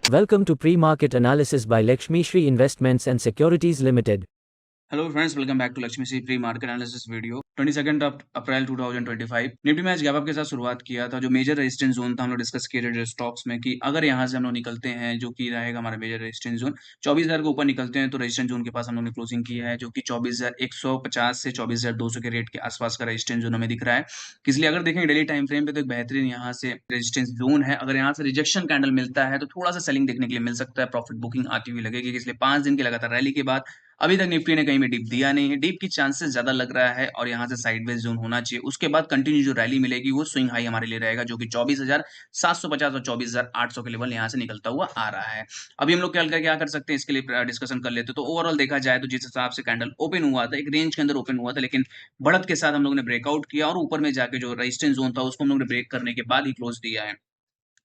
Welcome to Pre-Market Analysis by Lakshmi Shri Investments and Securities Limited. Hello friends, welcome back to Lakshmi सी pre market analysis video. 22 अप्रैल 2025 निफ्टी में आज gap up के साथ शुरुआत किया था। जो मेजर रेजिस्टेंस जोन था हम लोग डिस्कस किए थे स्टॉक्स में कि अगर यहाँ से हम लोग निकलते हैं, जो कि रहेगा हमारा मेजर रेजिस्टेंस जोन 24,000 के ऊपर निकलते हैं तो रेजिस्टेंस जोन के पास हम लोग ने क्लोजिंग किया है, जो कि 24,150 से 24,200 के रेट के आसपास का रेजिस्टेंस जोन हमें दिख रहा है। इसलिए अगर देखेंगे डेली टाइम फ्रेम पे तो एक बेहतरीन यहाँ से रेजिस्टेंस जोन है। अगर यहाँ से रिजेक्शन कैंडल मिलता है तो थोड़ा सा सेलिंग देखने के लिए मिल सकता है, प्रॉफिट बुकिंग आती हुई लगेगी। इसलिए 5 दिन की लगातार रैली के बाद अभी तक निफ्टी ने कहीं भी डिप दिया नहीं है। डिप की चांसेस ज्यादा लग रहा है और यहाँ से साइडवेज जोन होना चाहिए। उसके बाद कंटिन्यू जो रैली मिलेगी वो स्विंग हाई हमारे लिए रहेगा, जो कि 24,750 और 24,800 के लेवल यहाँ से निकलता हुआ आ रहा है। अभी हम लोग क्या कर सकते हैं इसके लिए डिस्कशन कर लेते हैं। तो ओवरऑल देखा जाए तो जिस हिसाब से कैंडल ओपन हुआ था, एक रेंज के अंदर ओपन हुआ था, लेकिन बढ़त के साथ हम लोग ने ब्रेकआउट किया और ऊपर में जाके जो रेजिस्टेंस जोन था उसको हम लोग ने ब्रेक करने के बाद ही क्लोज दिया है।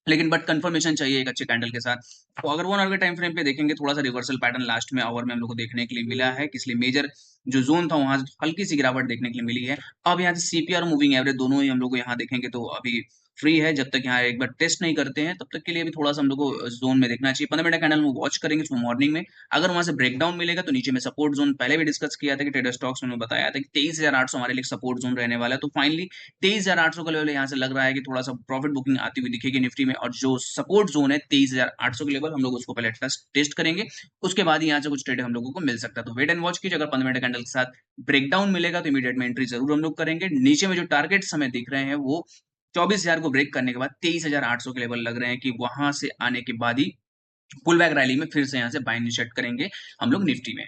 लेकिन बट कंफर्मेशन चाहिए एक अच्छे कैंडल के साथ। तो अगर 1 आवर के टाइम फ्रेम पे देखेंगे, थोड़ा सा रिवर्सल पैटर्न लास्ट में आवर में हम लोग को देखने के लिए मिला है, इसलिए मेजर जो जोन था वहां से हल्की सी गिरावट देखने के लिए मिली है। अब यहाँ से सीपीआर मूविंग एवरेज दोनों ही हम लोग को यहाँ देखेंगे तो अभी फ्री है। जब तक यहाँ एक बार टेस्ट नहीं करते हैं तब तक के लिए भी थोड़ा सा हम लोग को जोन में देखना चाहिए। 15 मिनट कैंडल में वॉच करेंगे सुबह मॉर्निंग में। अगर वहां से ब्रेकडाउन मिलेगा तो नीचे में सपोर्ट जोन पहले भी डिस्कस किया था कि ट्रेडर स्टॉक्स में बताया था कि 23,800 हमारे लिए सपोर्ट जोन रहने वाला है। तो फाइनली 23,800 का लेवल यहाँ से लग रहा है कि थोड़ा सा प्रॉफिट बुकिंग आती हुई दिखेगी निफ्टी में। और जो सपोर्ट जोन है 23,800 के लेवल, हम लोग उसको पहले टेस्ट करेंगे, उसके बाद यहाँ से कुछ ट्रेड हम लोगों को मिल सकता है। तो वेट एंड वॉच कीजिए। अगर 15 मिनट कैंडल के साथ ब्रेकडाउन मिलेगा तो इमीडिएट में एंट्री जरूर हम लोग करेंगे। नीचे में जो टारगेट्स हमें दिख रहे हैं वो 24,000 को ब्रेक करने के बाद 23,800 के लेवल लग रहे हैं कि वहां से आने के बाद ही पुल बैक रैली में फिर से यहाँ से बाइंग इनिशिएट करेंगे हम लोग निफ्टी में।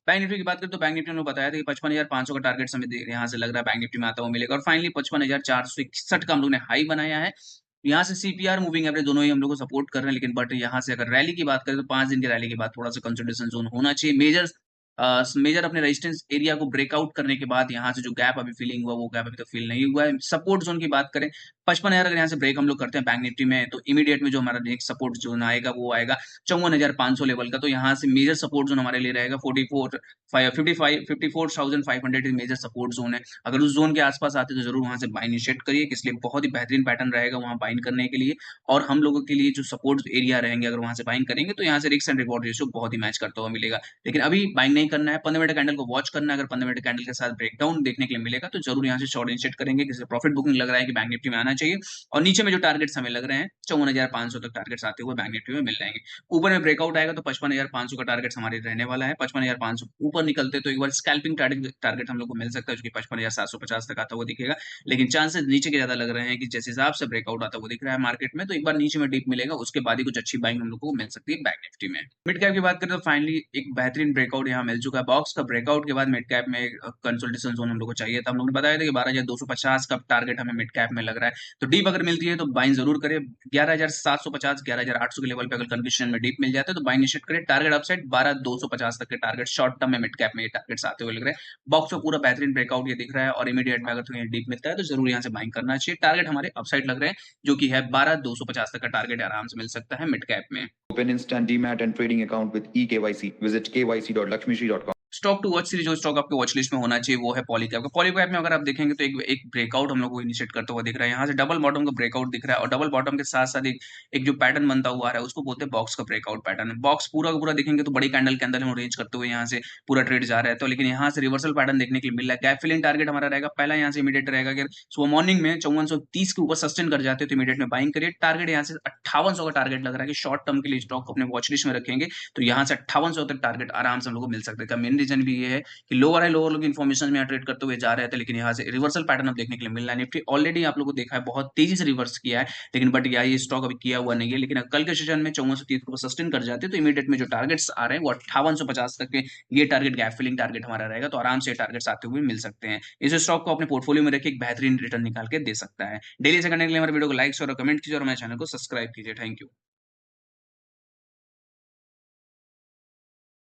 बैंक निफ्टी की बात करें तो बैंक निफ्टी ने बताया था कि 55,500 का टारगेट हमें यहाँ से लग रहा है बैंक निफ्टी में आता हुआ मिलेगा। और फाइनली 55,461 का हम लोग ने हाई बनाया है। यहाँ से सीपीआर मूविंग एवरेज दोनों ही हम लोग को सपोर्ट कर रहे हैं, लेकिन बट यहाँ से अगर रैली की बात करें तो 5 दिन की रैली के बाद थोड़ा सा कंसोलिडेशन जोन होना चाहिए। मेजर अपने रेजिस्टेंस एरिया को ब्रेकआउट करने के बाद यहाँ से जो गैप अभी फीलिंग हुआ वो गैप अभी तक फील नहीं हुआ है। सपोर्ट जोन की बात करें 55,000 अगर यहाँ से ब्रेक हम लोग करते हैं बैंक निफ्टी में तो इमीडिएट में जो हमारा नेक्स्ट सपोर्ट जोन आएगा वो आएगा 54,500 लेवल का। तो यहाँ से मेजर सपोर्ट जोन हमारे लिए रहेगा 54,500 मेजर सपोर्ट जोन है। अगर उस जोन के आसपास आते तो जरूर वहां से बाइंग इनिशिएट करिए, इसलिए बहुत ही बेहतरीन पैटर्न रहेगा वहां बाइंग करने के लिए। और हम लोगों के लिए जो सपोर्ट एरिया रहेंगे अगर वहां से बाइंग करेंगे तो यहाँ से रिस्क एंड रिवॉर्ड रेशियो बहुत ही मैच करता हुआ मिलेगा। लेकिन अभी बाइंग नहीं करना है, 15 मिनट कैंडल को वॉच करना है। अगर 15 मिनट कैंडल के साथ ब्रेकडाउन देखने के लिए मिलेगा तो जरूर यहाँ से शॉर्ट इनिशिएट करेंगे, किसी प्रॉफिट बुकिंग लग रहा है कि बैंक निफ्टी में आना चाहिए। और नीचे में जो टारगेट्स हमें लग रहे हैं 54,500 तक टारगेट्स आते हुए बैंक निफ्टी में मिल जाएंगे। ऊपर में ब्रेकआउट आएगा तो 55,500 का टारगेट हमारे रहने वाला है। 55,500 ऊपर निकलते तो एक बार स्कैल्पिंग टारगेट हम लोग को मिल सकता है, जो कि 55,750 तक आता हुआ दिखेगा। लेकिन चांसेस नीचे के ज्यादा लग रहे हैं कि जिस हिसाब से ब्रेकआउट आता हुआ दिख रहा है मार्केट में, तो एक बार नीचे में डिप मिलेगा उसके बाद ही कुछ अच्छी बाइंग हम लोग को मिल सकती है बैंक निफ्टी में। मिड कैप की बात करें तो फाइनली एक बेहतरीन ब्रेकआउट यहाँ मिल चुका है। बॉक्स का ब्रेकआउट के बाद मिड कैप में कंसोलिडेशन जोन हम लोग को चाहिए था। हम लोग ने बताया था कि 12,250 का टारगेट हमें मिड कैप में लग रहा है। तो डीप अगर मिलती है तो बाइंग जरूर करें। 11,750 11,800 के लेवल पे अगर कंडीशन में डीप मिल जाता है तो बाइंग निश्चित करें। टारगेट अपसाइड 12,250 तक के टारगेट शॉर्ट टर्म में मिड कैप में ये टारगेट्स आते हुए लग रहे हैं। बॉक्स में पूरा बेहतरीन ब्रेकआउट ये दिख रहा है और इमीडिएट में अगर तुम्हें डीप मिलता है तो जरूर यहाँ से बाइंग करना चाहिए। टारगेट हमारे अपसाइड लग रहे हैं, जो कि है 12,250 तक का टारगेट आराम से मिल सकता है मिड कैप में। Open instant demat and trading account with eKYC. Visit kyc.lakshmishri.com. Stock to watch series जो स्टॉक आपके वॉच लिस्ट में होना चाहिए वो है पॉलीकैप का। पॉलीकैप में अगर आप देखेंगे तो एक ब्रेकआउट हम लोग को इनिशिएट करता हुआ दिख रहा है। यहाँ से डबल बॉटम का ब्रेकआउट दिख रहा है और डबल बॉटम के साथ साथ एक जो पैटर्न बनता हुआ है उसको बोलते हैं बॉक्स का ब्रेकआउट पैटर्न। बॉक्स पूरा का पूरा देखेंगे तो बड़ी कैंडल के अंदर हम रेंज करते हुए यहाँ से पूरा ट्रेड जा रहा है। तो लेकिन यहाँ से रिवर्सल पैटर्न देखने के लिए मिल रहा है। गैप फिलिंग टारगेट हमारा रहेगा पहला यहाँ से इमीडिएट रहेगा। अगर सुबह मॉर्निंग में 5430 के ऊपर सस्टेन कर जाते हैं तो इमीडिएट में बाइंग करिए। टारगेट यहाँ से 5800 का टारगेट लग रहा है कि शॉर्ट टर्म के लिए स्टॉक को अपने वॉच लिस्ट में रखेंगे तो यहाँ से 5800 तक टारगेट आराम से हम लोग को मिल सकता है। मेन रीजन भी ये है कि लोअर लोग इन्फॉर्मेशन में यहाँ ट्रेड करते हुए जा रहे थे, लेकिन यहाँ से रिवर्सल पैटर्न अब देखने के लिए मिल रहा है। निफ्टी ऑलरेडी आप लोगों को देखा है बहुत तेजी से रिवर्स किया है, लेकिन बट ये स्टॉक अभी किया हुआ नहीं है। लेकिन कल के सेशन में 5430 को सस्टेन कर जाते तो इमीडिएट में जो टारगेट्स आ रहे हैं वो 5850 तक के ये टारगेट गैप फिलिंग टारगेट हमारा रहेगा। तो आराम से टारगेट्स आते हुए मिल सकते हैं। इस स्टॉक को अपने पोर्टफोलियो में रखिए, एक बेहतरीन रिटर्न निकाल के दे सकता है। डेली से करने के लिए हमारे वीडियो को लाइक और कमेंट कीजिए और हमारे चैनल को सब्सक्राइब कीजिए। Thank you.